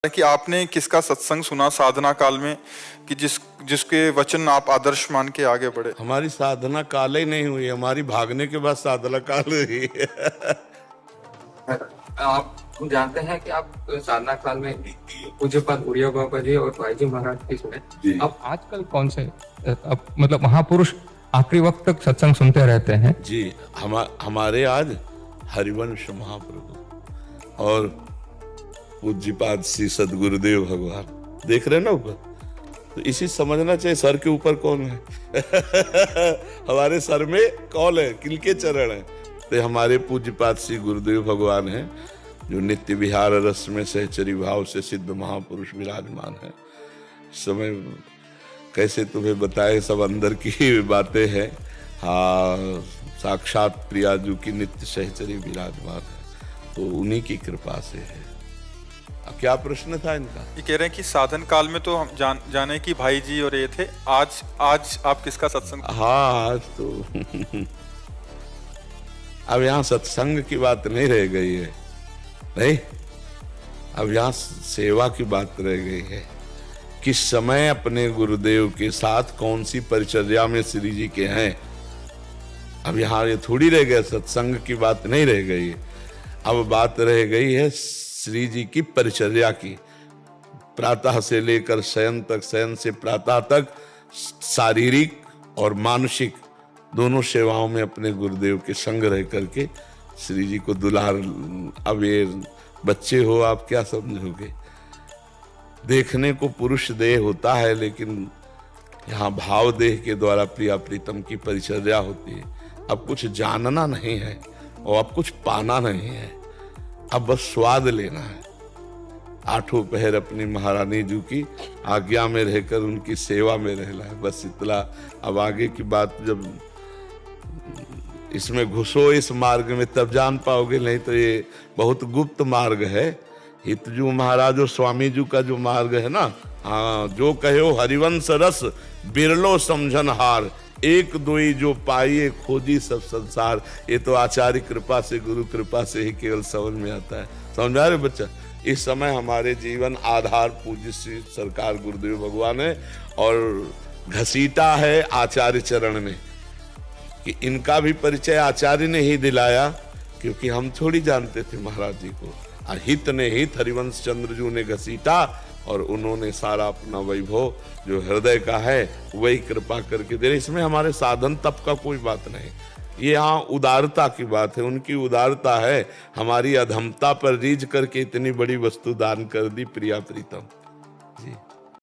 कि आपने किसका सत्संग सुना साधना काल में कि जिसके वचन आप आदर्श मान के आगे बढ़े? हमारी साधना काल ही नहीं हुई, हमारी भागने के बाद साधना काल हुई है। आप जानते हैं कि आप साधना काल में पूज्यपाद उड़िया बाबा जी और भाई जी महाराज की सुने। अब आजकल कौन से अब मतलब महापुरुष आखिरी वक्त तक सत्संग सुनते रहते हैं जी। हमारे आज हरिवंश महाप्रभु और पूज्यपाद श्री सदगुरुदेव भगवान देख रहे हैं ना ऊपर, तो इसी समझना चाहिए सर के ऊपर कौन है। हमारे सर में कौन है, किनके चरण है? तो हमारे पूज्यपाद श्री गुरुदेव भगवान हैं, जो नित्य विहार रस में सहचरी भाव से सिद्ध महापुरुष विराजमान है। समय कैसे तुम्हें बताए, सब अंदर की बातें हैं। हाँ, साक्षात प्रियाजू की नित्य सहचरी विराजमान है, तो उन्हीं की कृपा से है। क्या प्रश्न था इनका? ये कह रहे हैं कि साधन काल में तो हम जाने कि भाई जी और ये थे, आज आप किसका सत्संग? हाँ, आज तो अब यहाँ सत्संग की बात नहीं रह गई है, नहीं, अब यहाँ सेवा की बात रह गई है। किस समय अपने गुरुदेव के साथ कौन सी परिचर्या में श्री जी के हैं, अब यहाँ ये थोड़ी रह गया, सत्संग की बात नहीं रह गई है। अब बात रह गई है श्री जी की परिचर्या की। प्रातः से लेकर शयन तक, शयन से प्रातः तक शारीरिक और मानसिक दोनों सेवाओं में अपने गुरुदेव के संग रह करके श्री जी को दुलार। अब ये बच्चे हो, आप क्या समझोगे? देखने को पुरुष देह होता है, लेकिन यहाँ भाव देह के द्वारा प्रिया प्रीतम की परिचर्या होती है। अब कुछ जानना नहीं है और अब कुछ पाना नहीं है, अब बस स्वाद लेना है। आठों पहर अपनी महारानी जी की आज्ञा में रहकर उनकी सेवा में रहना है, बस इतना। अब आगे की बात जब इसमें घुसो इस मार्ग में तब जान पाओगे, नहीं तो ये बहुत गुप्त मार्ग है। हितजू महाराज और स्वामी जी का जो मार्ग है ना, हाँ, जो कहो हरिवंश रस बिरलो समझन हार, एक दोई जो पाइए खोजी सब संसार। ये तो आचार्य कृपा से, गुरु कृपा से ही केवल समझ में आता है। समझ आ रहे बच्चा? इस समय हमारे जीवन आधार पूज्य श्री सरकार गुरुदेव भगवान है, और घसीटा है आचार्य चरण ने, कि इनका भी परिचय आचार्य ने ही दिलाया, क्योंकि हम थोड़ी जानते थे महाराज जी को। हित ने हित हरिवंश चंद्र जी ने घसीटा, और उन्होंने सारा अपना वैभव जो हृदय का है वही कृपा करके दे रहे। इसमें हमारे साधन तप का कोई बात नहीं, ये यहाँ उदारता की बात है। उनकी उदारता है, हमारी अधमता पर रीझ करके इतनी बड़ी वस्तु दान कर दी प्रिया प्रीतम जी।